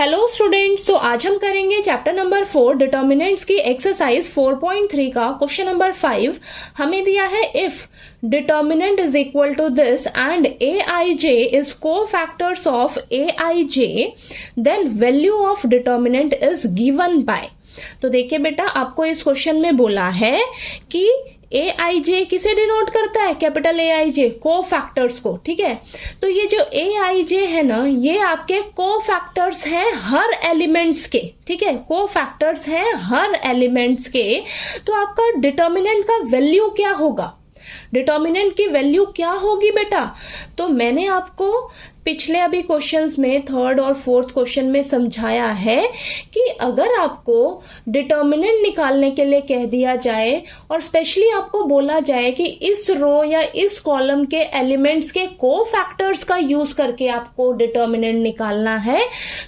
Hello students, तो आज हम करेंगे चैप्टर नंबर 4 डिटर्मिनेंट्स की एक्सरसाइज 4.3 का क्वेश्चन नंबर 5। हमें दिया है if determinant is equal to this and A I J is cofactors of A I J then value of determinant is given by. तो देखिए बेटा, आपको इस क्वेश्चन में बोला है कि ए आई जे किसे डिनोट करता है, कैपिटल ए आई जे को फैक्टर्स को। ठीक है, तो ये जो ए आई जे है ना, ये आपके को फैक्टर्स हैं हर एलिमेंट्स के। ठीक है, को फैक्टर्स हैं हर एलिमेंट्स के। तो आपका डिटर्मिनेंट का वैल्यू क्या होगा, डिटर्मिनेंट की वैल्यू क्या होगी बेटा? तो मैंने आपको पिछले अभी क्वेश्चंस में थर्ड और फोर्थ क्वेश्चन में समझाया है कि अगर आपको डिटर्मिनेंट निकालने के लिए कह दिया जाए और स्पेशली आपको बोला जाए कि इस रो या इस कॉलम के एलिमेंट्स के को फैक्टर्स का यूज करके आपको डिटर्मिनेंट निकालना है,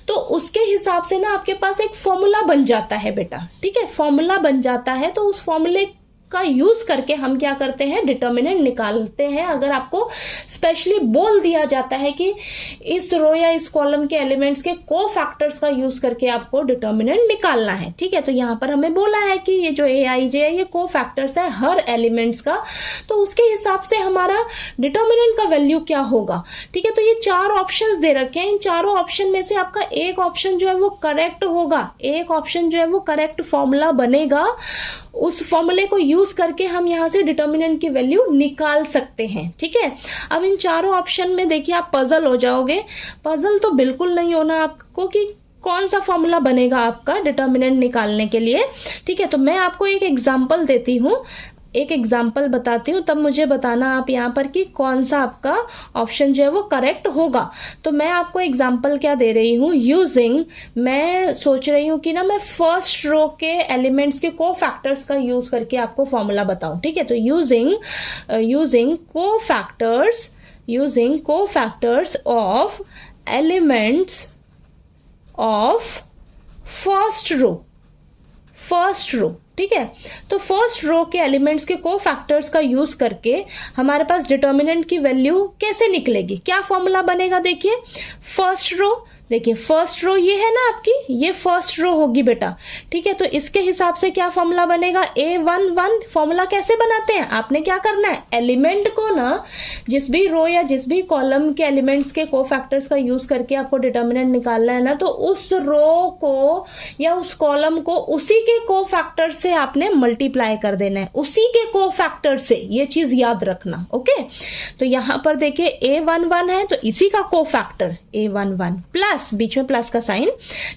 तो उसके हिसाब से ना आपके पास एक फॉर्मूला बन जाता है बेटा। ठीक है, फॉर्मूला बन जाता है, तो उस फॉर्मूले का यूज करके हम क्या करते हैं, डिटर्मिनेंट निकालते हैं। अगर आपको स्पेशली बोल दिया जाता है कि इस रो या इस कॉलम के एलिमेंट्स के को फैक्टर्स का यूज करके आपको डिटर्मिनेंट निकालना है। ठीक है, तो यहां पर हमें बोला है कि ये जो ए आई जे है ये को फैक्टर्स है हर एलिमेंट्स का, तो उसके हिसाब से हमारा डिटर्मिनेंट का वैल्यू क्या होगा। ठीक है, तो ये चार ऑप्शंस दे रखे हैं। इन चारों ऑप्शन में से आपका एक ऑप्शन जो है वो करेक्ट होगा, एक ऑप्शन जो है वो करेक्ट फॉर्मूला बनेगा। उस फॉर्मूले को यूज करके हम यहां से डिटर्मिनेंट की वैल्यू निकाल सकते हैं। ठीक है, अब इन चारों ऑप्शन में देखिए आप पजल हो जाओगे। पजल तो बिल्कुल नहीं होना आपको कि कौन सा फॉर्मूला बनेगा आपका डिटर्मिनेंट निकालने के लिए। ठीक है, तो मैं आपको एक एग्जांपल देती हूं, एक एग्जाम्पल बताती हूँ, तब मुझे बताना आप यहाँ पर कि कौन सा आपका ऑप्शन जो है वो करेक्ट होगा। तो मैं आपको एग्जाम्पल क्या दे रही हूँ, यूजिंग, मैं सोच रही हूँ कि ना मैं फर्स्ट रो के एलिमेंट्स के को फैक्टर्स का यूज करके आपको फॉर्मूला बताऊं। ठीक है, तो using cofactors of elements of first row. ठीक है, तो फर्स्ट रो के एलिमेंट्स के को फैक्टर्स का यूज करके हमारे पास डिटर्मिनेंट की वैल्यू कैसे निकलेगी, क्या फॉर्मूला बनेगा। देखिए फर्स्ट रो, देखिए फर्स्ट रो ये है ना आपकी, ये फर्स्ट रो होगी बेटा। ठीक है, तो इसके हिसाब से क्या फॉर्मूला बनेगा, A11। फॉर्मूला कैसे बनाते हैं, आपने क्या करना है, एलिमेंट को ना जिस भी रो या जिस भी कॉलम के एलिमेंट्स के को फैक्टर्स का यूज करके आपको डिटर्मिनेंट निकालना है ना, तो उस रो को या उस कॉलम को उसी के को फैक्टर से आपने मल्टीप्लाई कर देना है, उसी के को फैक्टर से। ये चीज याद रखना। ओके, तो यहां पर देखिए A11 है, तो इसी का को फैक्टर A11 प्लस, बीच में प्लस का साइन।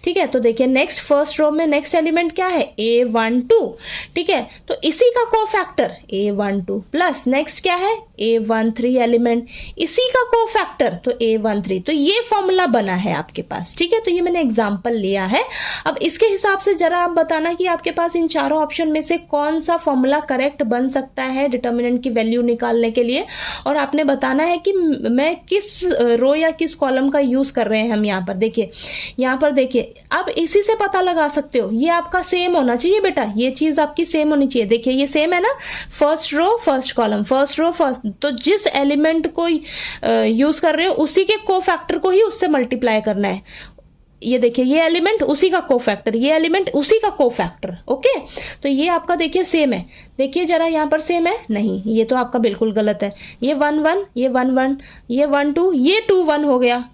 ठीक है, तो देखिए नेक्स्ट फर्स्ट रो में नेक्स्ट एलिमेंट क्या है, A12। ठीक है, तो इसी का को फैक्टर A12 प्लस नेक्स्ट क्या है, A13 एलिमेंट, इसी का को फैक्टर तो A13। तो ये फॉर्मूला बना है आपके पास। ठीक है, तो ये मैंने एग्जांपल लिया है। अब इसके हिसाब से जरा आप बताना कि आपके पास इन चारों ऑप्शन में से कौन सा फॉर्मूला करेक्ट बन सकता है डिटर्मिनेंट की वैल्यू निकालने के लिए, और आपने बताना है कि मैं किस रो या किस कॉलम का यूज कर रहे हैं हम यहाँ पर। देखिए यहाँ पर देखिए, आप इसी से पता लगा सकते हो, ये आपका सेम होना चाहिए बेटा, ये चीज आपकी सेम होनी चाहिए। देखिए ये सेम है ना, first row first column, first row first, तो जिस एलिमेंट को यूज कर रहे हो उसी के को फैक्टर को ही उससे मल्टीप्लाई करना है। ये देखिए ये एलिमेंट उसी का को फैक्टर, ये एलिमेंट उसी का को फैक्टर। ओके, तो ये आपका देखिए सेम है। देखिए जरा यहाँ पर सेम है, नहीं ये तो आपका बिल्कुल गलत है। ये 1 1, ये 1 1, ये 1 2, ये 2 1 हो गया,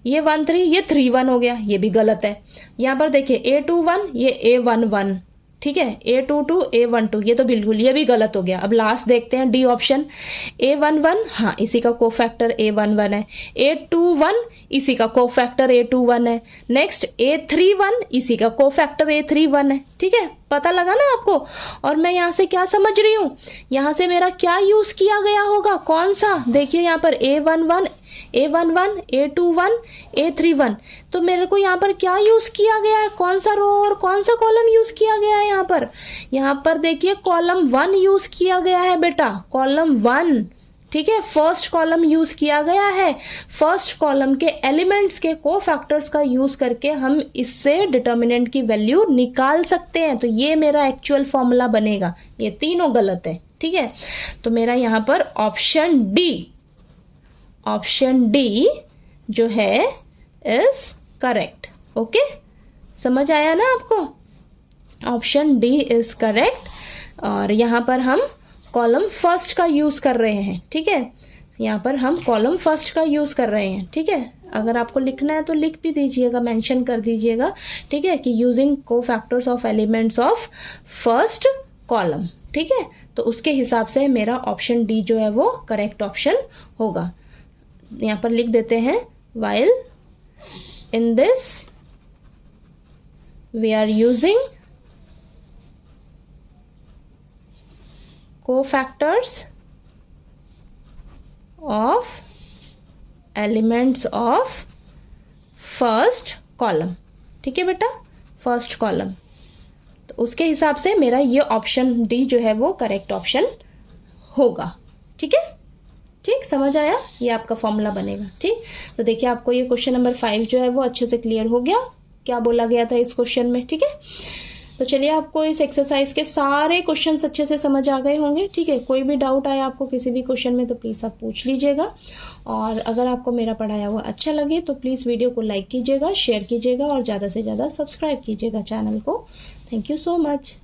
ये 1 3, ये 3 1 हो गया, ये भी गलत है। यहाँ पर देखिए A21, ये A11। ठीक है, A22, A12, ये तो बिल्कुल, ये भी गलत हो गया। अब लास्ट देखते हैं डी ऑप्शन, A11, हाँ इसी का को फैक्टर A11 है। A21 इसी का को फैक्टर A21 है। नेक्स्ट A31 इसी का को फैक्टर A31 है। ठीक है, पता लगा ना आपको। और मैं यहाँ से क्या समझ रही हूँ, यहाँ से मेरा क्या यूज किया गया होगा, कौन सा, देखिए यहाँ पर A11, A11, A21, A31, तो मेरे को यहाँ पर क्या यूज किया गया है, कौन सा रो और कौन सा कॉलम यूज किया गया है यहाँ पर देखिए कॉलम 1 यूज किया गया है बेटा, कॉलम 1। ठीक है, फर्स्ट कॉलम यूज किया गया है। फर्स्ट कॉलम के एलिमेंट्स के को फैक्टर्स का यूज करके हम इससे डिटर्मिनेंट की वैल्यू निकाल सकते हैं। तो ये मेरा एक्चुअल फॉर्मूला बनेगा। ये तीनों गलत है। ठीक है, तो मेरा यहां पर ऑप्शन डी जो है इज करेक्ट। ओके, समझ आया ना आपको? Option D is correct. और यहाँ पर हम कॉलम फर्स्ट का यूज कर रहे हैं, ठीक है, यहाँ पर हम कॉलम फर्स्ट का यूज कर रहे हैं, ठीक है। अगर आपको लिखना है तो लिख भी दीजिएगा, मेंशन कर दीजिएगा, ठीक है, कि using cofactors of elements of first column, ठीक है। तो उसके हिसाब से मेरा ऑप्शन डी जो है वो करेक्ट ऑप्शन होगा। यहाँ पर लिख देते हैं, while in this we are using cofactors of elements of first column, ठीक है बेटा, फर्स्ट कॉलम। तो उसके हिसाब से मेरा ये ऑप्शन डी जो है वो करेक्ट ऑप्शन होगा, ठीक है। ठीक, समझ आया? ये आपका फॉर्मूला बनेगा, ठीक। तो देखिए आपको ये क्वेश्चन नंबर 5 जो है वो अच्छे से क्लियर हो गया, क्या बोला गया था इस क्वेश्चन में, ठीक है। तो चलिए आपको इस एक्सरसाइज के सारे क्वेश्चंस अच्छे से समझ आ गए होंगे, ठीक है। कोई भी डाउट आया आपको किसी भी क्वेश्चन में तो प्लीज़ आप पूछ लीजिएगा। और अगर आपको मेरा पढ़ाया हुआ अच्छा लगे तो प्लीज़ वीडियो को लाइक कीजिएगा, शेयर कीजिएगा और ज़्यादा से ज़्यादा सब्सक्राइब कीजिएगा चैनल को। Thank you so much.